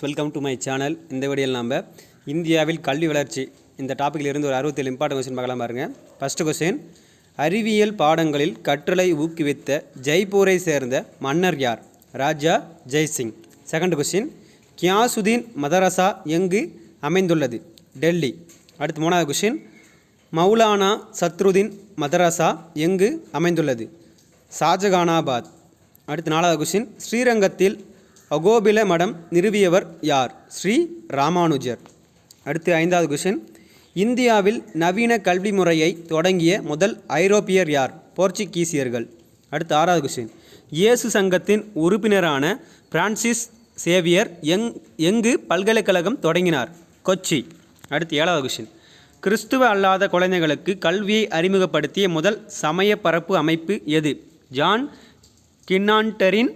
Welcome to my channel. இந்த வீடியோவில் நம்ம இந்தியாவில் கல்வி வளர்ச்சி இந்த டாப்பிக்கில் இருந்து ஒரு 67 இம்பார்ட்டன்ட் கொஸ்டின் பார்க்கலாம் பாருங்கள். ஃபஸ்ட்டு கொஸ்டின், அறிவியல் பாடங்களில் கற்றலை ஊக்குவித்த ஜெய்ப்பூரை சேர்ந்த மன்னர் யார்? ராஜா ஜெய்சிங். செகண்ட் கொஸ்டின், கியாசுதீன் மதரசா எங்கு அமைந்துள்ளது? டெல்லி. அடுத்து மூணாவது கொஸ்டின், மௌலானா சத்ருதீன் மதரசா எங்கு அமைந்துள்ளது? ஷாஜகானாபாத். அடுத்து நாலாவது கொஸ்டின், ஸ்ரீரங்கத்தில் அகோபில மடம் நிறுவியவர் யார்? ஸ்ரீ ராமானுஜர். அடுத்து ஐந்தாவது கொஸ்டின், இந்தியாவில் நவீன கல்வி முறையை தொடங்கிய முதல் ஐரோப்பியர் யார்? போர்ச்சுகீசியர்கள். அடுத்து ஆறாவது கொஸ்டின், இயேசு சங்கத்தின் உறுப்பினரான பிரான்சிஸ் சேவியர் எங்கு பல்கலைக்கழகம் தொடங்கினார்? கொச்சி. அடுத்து ஏழாவது கொஸ்டின், கிறிஸ்துவ அல்லாத குழந்தைகளுக்கு கல்வியை அறிமுகப்படுத்திய முதல் சமய பரப்பு அமைப்பு எது? ஜான் கின்னாட்டரின்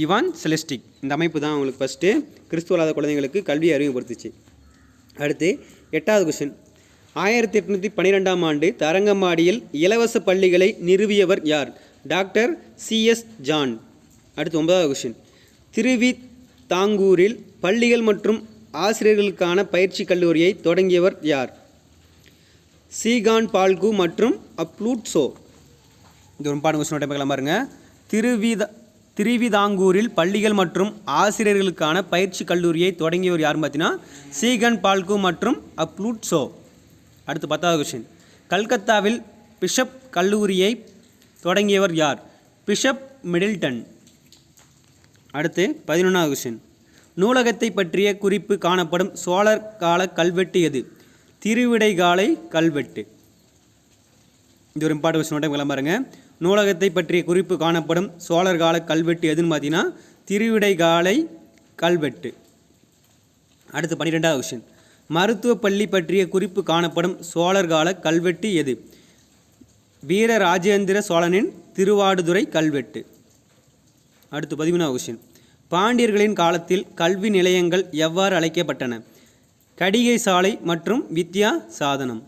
இவான்சலிஸ்டிக். இந்த அமைப்பு தான் உங்களுக்கு ஃபஸ்ட்டு கிறிஸ்துவ அல்லாத குழந்தைங்களுக்கு கல்வியை அறிமுகப்படுத்துச்சு. அடுத்து எட்டாவது கொஸ்டின், 1812ஆம் ஆண்டு தரங்கம்பாடியில் இலவச பள்ளிகளை நிறுவியவர் யார்? Doctor CS John. அடுத்து ஒன்பதாவது கொஸ்டின், திருவிதாங்கூரில் பள்ளிகள் மற்றும் ஆசிரியர்களுக்கான பயிற்சி கல்லூரியை தொடங்கியவர் யார்? சீகான் பால்கு மற்றும் அப்ளூட்ஸோ. இது ஒரு இம்பார்ட்டன்ட் கொஸ்டின் பார்க்கலாம் பாருங்கள். திருவிதாங்கூரில் பள்ளிகள் மற்றும் ஆசிரியர்களுக்கான பயிற்சி கல்லூரியை தொடங்கியவர் யாருன்னு பார்த்தீங்கன்னா சீகன் பால்கு மற்றும் அப்ளூட்ஸோ. அடுத்து 10வது கொஸ்டின், கல்கத்தாவில் பிஷப் கல்லூரியை தொடங்கியவர் யார்? Bishop Middleton. அடுத்து 11வது கொஸ்டின், நூலகத்தை பற்றிய குறிப்பு காணப்படும் சோழர் கால கல்வெட்டு எது? திருவிடைகாலை கல்வெட்டு. இது ஒரு இம்பார்ட்டன்ட் கொஸ்டின் டைம் பாருங்க. நூலகத்தை பற்றிய குறிப்பு காணப்படும் சோழர் கால கல்வெட்டு எதுன்னு பார்த்தீங்கன்னா திருவிடைகாலை கல்வெட்டு. அடுத்து 12வது கொஸ்டின், மருத்துவ பள்ளி பற்றிய குறிப்பு காணப்படும் சோழர் கால கல்வெட்டு எது? வீர ராஜேந்திர சோழனின் திருவாடுதுறை கல்வெட்டு. அடுத்து 13வது கொஸ்டின், பாண்டியர்களின் காலத்தில் கல்வி நிலையங்கள் எவ்வாறு அழைக்கப்பட்டன? கடிகை சாலை மற்றும் வித்யா சாதனம்.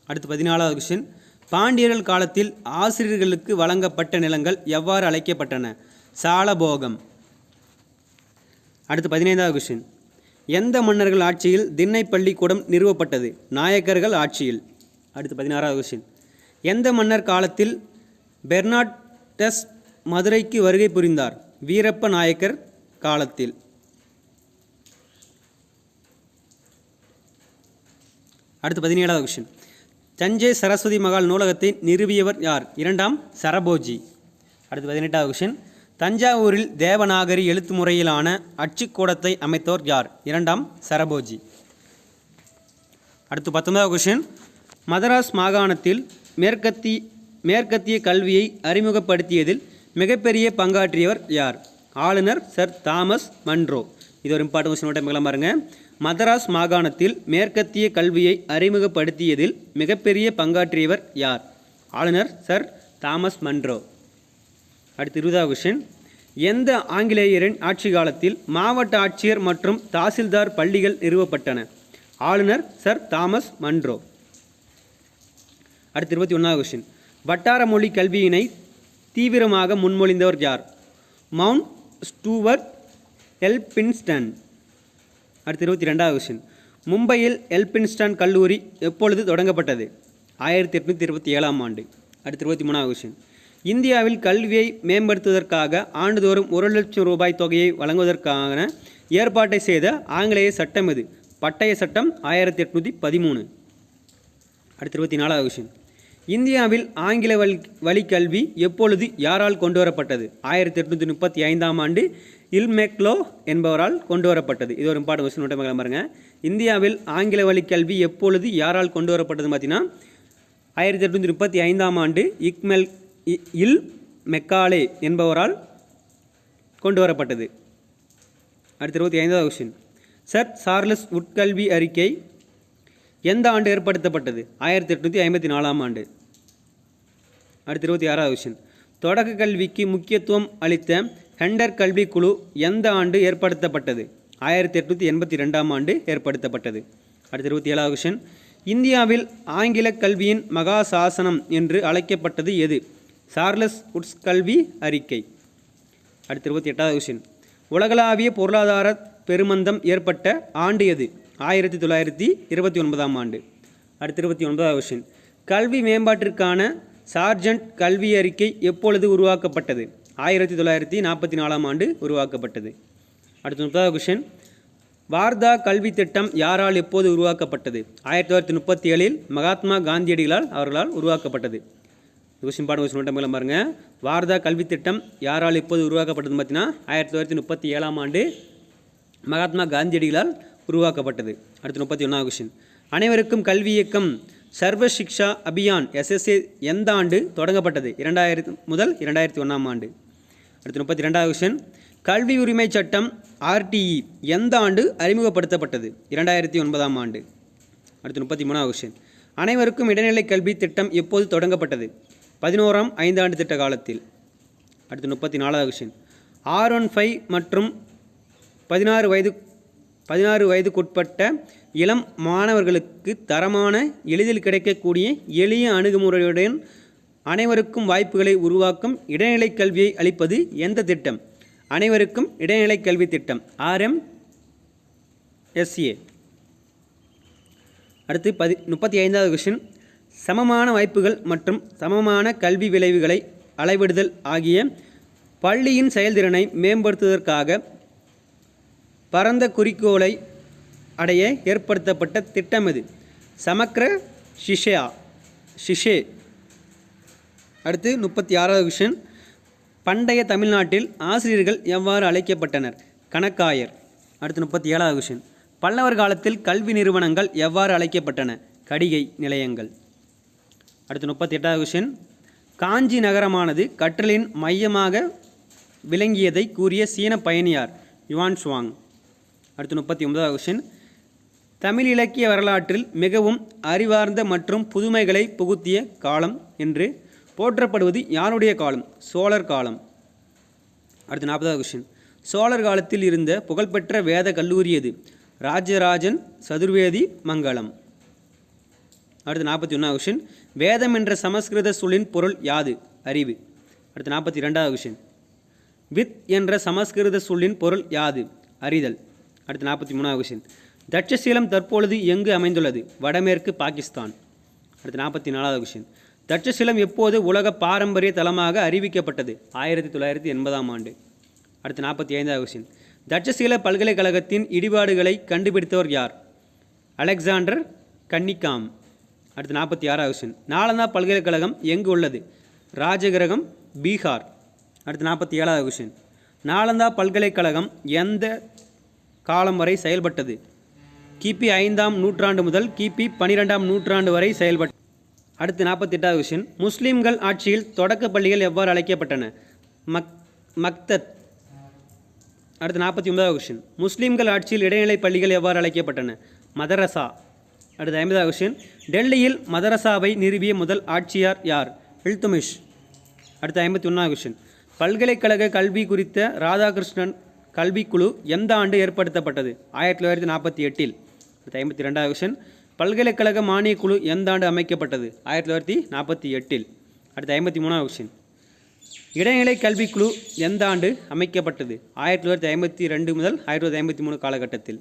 அடுத்து 14வது கொஸ்டின், பாண்டியர்கள் காலத்தில் ஆசிரியர்களுக்கு வழங்கப்பட்ட நிலங்கள் எவ்வாறு அழைக்கப்பட்டன? சாலபோகம். அடுத்து 15வது கொஸ்டின், எந்த மன்னர்கள் ஆட்சியில் திண்ணை பள்ளிக்கூடம் நிறுவப்பட்டது? நாயக்கர்கள் ஆட்சியில். அடுத்து 16வது கொஸ்டின், எந்த மன்னர் காலத்தில் பெர்னாட்டஸ் மதுரைக்கு வருகை புரிந்தார்? வீரப்ப நாயக்கர் காலத்தில். அடுத்து 17வது கொஸ்டின், தஞ்சை சரஸ்வதி மகால் நூலகத்தை நிறுவியவர் யார்? 2ஆம் சரபோஜி. அடுத்து 18வது கொஸ்டின், தஞ்சாவூரில் தேவநாகரி எழுத்து முறையிலான அச்சுக்கூடத்தை அமைத்தவர் யார்? 2ஆம் சரபோஜி. அடுத்து 19வது கொஸ்டின், மதராஸ் மாகாணத்தில் மேற்கத்திய கல்வியை அறிமுகப்படுத்தியதில் மிகப்பெரிய பங்காற்றியவர் யார்? ஆளுநர் சர் தாமஸ் மன்றோ. இது ஒரு இம்பார்ட்டன்ட் கொஸ்டின் பாருங்க. மதராஸ் மாகாணத்தில் மேற்கத்திய கல்வியை அறிமுகப்படுத்தியதில் மிகப்பெரிய பங்காற்றியவர் யார்? ஆளுநர் சர் தாமஸ் மன்றோ. அடுத்து 20வது கொஸ்டின், எந்த ஆங்கிலேயரின் ஆட்சி காலத்தில் மாவட்ட ஆட்சியர் மற்றும் தாசில்தார் பள்ளிகள் நிறுவப்பட்டன? ஆளுநர் சர் தாமஸ் மன்றோ. அடுத்து 21வது கொஸ்டின், வட்டார மொழி கல்வியினை தீவிரமாக முன்மொழிந்தவர் யார்? Mount Stuart Elphinstone. அடுத்து 22வது கொஸ்டின், மும்பையில் எல்பின்ஸ்டன் கல்லூரி எப்பொழுது தொடங்கப்பட்டது? 1827ஆம் ஆண்டு. அடுத்து 23வது கொஸ்டின், இந்தியாவில் கல்வியை மேம்படுத்துவதற்காக ஆண்டுதோறும் 1 லட்சம் ரூபாய் தொகையை வழங்குவதற்கான ஏற்பாட்டை செய்த ஆங்கிலேய சட்டம் எது? பட்டய சட்டம் 1813. அடுத்து 24வது கொஸ்டின், இந்தியாவில் ஆங்கில வழி கல்வி எப்பொழுது யாரால் கொண்டு வரப்பட்டது? 1835ஆம் ஆண்டு இல்மெக்லோ என்பவரால் கொண்டு வரப்பட்டது. இது ஒரு இம்பார்ட்டன்ட் கொஸ்டின் பாருங்க. இந்தியாவில் ஆங்கில வழி கல்வி எப்பொழுது யாரால் கொண்டு வரப்பட்டது பார்த்தீங்கன்னா 1835ஆம் ஆண்டு இல் மெக்காலே என்பவரால் கொண்டு வரப்பட்டது. அடுத்து 25வது கொஸ்டின், சர் சார்லஸ் உட்கல்வி அறிக்கை எந்த ஆண்டு ஏற்படுத்தப்பட்டது? 1854ஆம் ஆண்டு. அடுத்து 26வது கொஸ்டின், தொடக்க கல்விக்கு முக்கியத்துவம் அளித்த ஹெண்டர் கல்வி குழு எந்த ஆண்டு ஏற்படுத்தப்பட்டது? 1882ஆம் ஆண்டு ஏற்படுத்தப்பட்டது. அடுத்து 27வது கொஸ்டின், இந்தியாவில் ஆங்கில கல்வியின் மகா சாசனம் என்று அழைக்கப்பட்டது எது? சார்லஸ் உட்ஸ் கல்வி அறிக்கை. அடுத்து 28வது கொஷின். உலகளாவிய பொருளாதார பெருமந்தம் ஏற்பட்ட ஆண்டு எது? 1929ஆம் ஆண்டு. அடுத்து 29வது கொஷின். கல்வி மேம்பாட்டிற்கான சார்ஜன்ட் கல்வி அறிக்கை எப்பொழுது உருவாக்கப்பட்டது? 1944ஆம் ஆண்டு உருவாக்கப்பட்டது. அடுத்து 30வது கொஷின். வார்தா கல்வி திட்டம் யாரால் எப்போது உருவாக்கப்பட்டது? 1937இல் மகாத்மா காந்தியடிகளால் அவர்களால் உருவாக்கப்பட்டது. கொஸ்டின் மட்டும் பாருங்க. வார்தா கல்வி திட்டம் யாரால் எப்போது உருவாக்கப்பட்டது பார்த்தீங்கன்னா 1937ஆம் ஆண்டு மகாத்மா காந்தியடிகளால் உருவாக்கப்பட்டது. அடுத்து 31வது கொஸ்டின். அனைவருக்கும் கல்வி இயக்கம் சர்வ சிக்ஷா அபியான் SSA எந்த ஆண்டு தொடங்கப்பட்டது? 2000 முதல் 2001ஆம் ஆண்டு. அடுத்து 32வது கொஸ்டின். கல்வி உரிமை சட்டம் RTE எந்த ஆண்டு அறிமுகப்படுத்தப்பட்டது? 2009ஆம் ஆண்டு. அடுத்து 33வது கொஸ்டின். அனைவருக்கும் இடைநிலை கல்வி திட்டம் எப்போது தொடங்கப்பட்டது? 11ஆம் ஐந்தாண்டு திட்ட காலத்தில். அடுத்து 34வது கொஸ்டின். R15 மற்றும் 16 வயதுக்குட்பட்ட இளம் மாணவர்களுக்கு தரமான எளிதில் கிடைக்கக்கூடிய எளிய அணுகுமுறையுடன் அனைவருக்கும் வாய்ப்புகளை உருவாக்கும் இடைநிலை கல்வியை அளிப்பது எந்த திட்டம்? அனைவருக்கும் இடைநிலை கல்வி திட்டம் RMSA. அடுத்து 35வது கொஸ்டின். சமமான வாய்ப்புகள் மற்றும் சமமான கல்வி விளைவுகளை அளவிடுதல் ஆகிய பள்ளியின் செயல்திறனை மேம்படுத்துவதற்காக பரந்த குறிக்கோளை அடைய ஏற்படுத்தப்பட்ட திட்டம் எது? சமக்ர ஷிஷே. அடுத்து 36வது கொஸ்டின். பண்டைய தமிழ்நாட்டில் ஆசிரியர்கள் எவ்வாறு அழைக்கப்பட்டனர்? கணக்காயர். அடுத்து 37வது கொஸ்டின். பல்லவர் காலத்தில் கல்வி நிறுவனங்கள் எவ்வாறு அழைக்கப்பட்டன? கடிகை நிலையங்கள். அடுத்து 38வது கொஸ்டின். காஞ்சி நகரமானது கற்றலின் மையமாக விளங்கியதை கூறிய சீன பயணியார்? Yuan Shuang. அடுத்து 39வது கொஸ்டின். தமிழ் இலக்கிய வரலாற்றில் மிகவும் அறிவார்ந்த மற்றும் புதுமைகளை புகுத்திய காலம் என்று போற்றப்படுவது யாருடைய காலம்? சோழர் காலம். அடுத்து 40வது கொஸ்டின். சோழர் காலத்தில் இருந்த புகழ்பெற்ற வேத கல்லூரி எது? ராஜராஜன் சதுர்வேதி மங்கலம். அடுத்து 41வது கொஸ்டின். வேதம் என்ற சமஸ்கிருத சொல்லின் பொருள் யாது? அறிவு. அடுத்து 42வது கொஸ்டின். வித் என்ற சமஸ்கிருத சொல்லின் பொருள் யாது? அறிதல். அடுத்து 43வது கொஸ்டின். தட்சசீலம் தற்பொழுது எங்கு அமைந்துள்ளது? வடமேற்கு பாகிஸ்தான். அடுத்து 44வது கொஸ்டின். தட்சசீலம் எப்போது உலக பாரம்பரிய தலமாக அறிவிக்கப்பட்டது? 1980ஆம் ஆண்டு. அடுத்து 45வது கொஸ்டின். தட்சசீல பல்கலைக்கழகத்தின் இடிபாடுகளை கண்டுபிடித்தவர் யார்? Alexander Cunningham. அடுத்து 46வது கொஸ்டின். நாலந்தா பல்கலைக்கழகம் எங்கு உள்ளது? ராஜகிரகம், பீகார். அடுத்து 47வது கொஸ்டின். நாலந்தா பல்கலைக்கழகம் எந்த காலம் வரை செயல்பட்டது? கிபி 5ஆம் நூற்றாண்டு முதல் கிபி 12ஆம் நூற்றாண்டு வரை செயல்பட்டது. அடுத்து 48வது கொஸ்டின். முஸ்லீம்கள் ஆட்சியில் தொடக்க பள்ளிகள் எவ்வாறு அழைக்கப்பட்டன? மக்தத். அடுத்து 49வது கொஸ்டின். முஸ்லீம்கள் ஆட்சியில் இடைநிலை பள்ளிகள் எவ்வாறு அழைக்கப்பட்டன? மதரசா. அடுத்து 50வது கொஸ்டின். டெல்லியில் மதரசாவை நிறுவிய முதல் ஆட்சியார் யார்? இல்துமிஷ். அடுத்து 51வது கொஸ்டின். பல்கலைக்கழக கல்வி குறித்த ராதாகிருஷ்ணன் கல்விக்குழு எந்த ஆண்டு ஏற்படுத்தப்பட்டது? 1948இல். அடுத்து 52வது கொஸ்டின். பல்கலைக்கழக மானியக் குழு எந்த ஆண்டு அமைக்கப்பட்டது? 1948இல். அடுத்து 53வது கொஸ்டின். இடைநிலை கல்விக்குழு எந்த ஆண்டு அமைக்கப்பட்டது? 1952 முதல் 1953 காலகட்டத்தில்.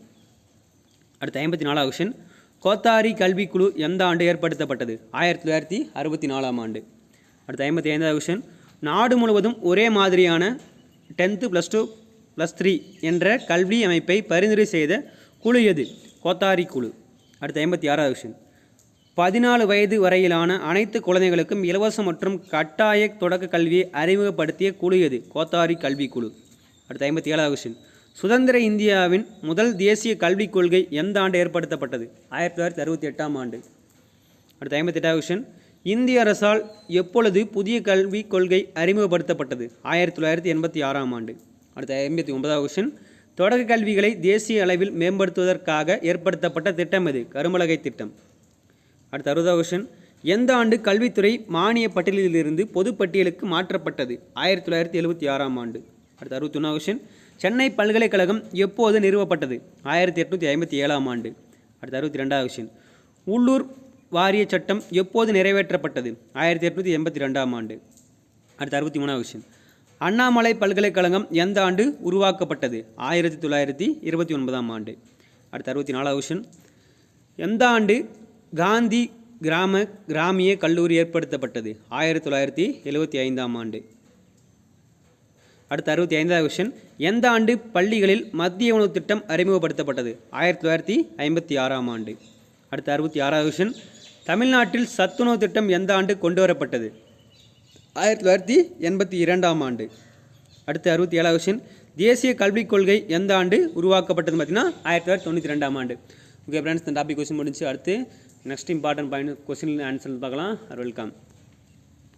அடுத்து 54வது கொஸ்டின். கோத்தாரி கல்விக்குழு எந்த ஆண்டு ஏற்படுத்தப்பட்டது? 1964ஆம் ஆண்டு. அடுத்து 55வது கொஸ்டின். நாடு முழுவதும் ஒரே மாதிரியான 10th +2 +3 என்ற கல்வி அமைப்பை பரிந்துரை செய்த குழு எது? கோத்தாரி குழு. அடுத்து 56வது கொஸ்டின். 14 வயது வரையிலான அனைத்து குழந்தைகளுக்கும் இலவச மற்றும் கட்டாய தொடக்க கல்வியை அறிமுகப்படுத்திய குழு எது? கோத்தாரி கல்விக்குழு. அடுத்து 57வது கொஸ்டின். சுதந்திர இந்தியாவின் முதல் தேசிய கல்விக் கொள்கை எந்த ஆண்டு ஏற்படுத்தப்பட்டது? 1968ஆம் ஆண்டு. அடுத்து 58வது கொஸ்டின். இந்திய அரசால் எப்பொழுது புதிய கல்விக் கொள்கை அறிமுகப்படுத்தப்பட்டது? 1986ஆம் ஆண்டு. அடுத்து 59வது கொஸ்டின். தொடக்க கல்விகளை தேசிய அளவில் மேம்படுத்துவதற்காக ஏற்படுத்தப்பட்ட திட்டம் எது? கரும்பலகை திட்டம். அடுத்து 60வது கொஸ்டின். எந்த ஆண்டு கல்வித்துறை மானிய பட்டியலிலிருந்து பொதுப்பட்டியலுக்கு மாற்றப்பட்டது? 1976ஆம் ஆண்டு. அடுத்து 61வது கொஸ்டின். சென்னை பல்கலைக்கழகம் எப்போது நிறுவப்பட்டது? 1857ஆம் ஆண்டு. அடுத்து 62வது கொஸ்டின். உள்ளூர் வாரிய சட்டம் எப்போது நிறைவேற்றப்பட்டது? 1882ஆம் ஆண்டு. அடுத்து 63வது கொஸ்டின். அண்ணாமலை பல்கலைக்கழகம் எந்த ஆண்டு உருவாக்கப்பட்டது? 1929ஆம் ஆண்டு. அடுத்து 64வது கொஸ்டின். எந்த ஆண்டு காந்தி கிராமிய கல்லூரி ஏற்படுத்தப்பட்டது? 1975ஆம் ஆண்டு. அடுத்து 65வது கொஸ்டின். எந்த ஆண்டு பள்ளிகளில் மத்திய உணவு திட்டம் அறிமுகப்படுத்தப்பட்டது? 1956ஆம் ஆண்டு. அடுத்து 66வது கொஸ்டின். தமிழ்நாட்டில் சத்துணவு திட்டம் எந்த ஆண்டு கொண்டு வரப்பட்டது? 1982ஆம் ஆண்டு. அடுத்து 67வது கொஸ்டின். தேசிய கல்விக் கொள்கை எந்த ஆண்டு உருவாக்கப்பட்டது பார்த்தீங்கன்னா 1992ஆம் ஆண்டு. ஓகே ஃப்ரெண்ட்ஸ், இந்த டாபிக் கொஸ்டின் முடிஞ்சு. அடுத்து next important point question answer பார்க்கலாம். வெல்கம்.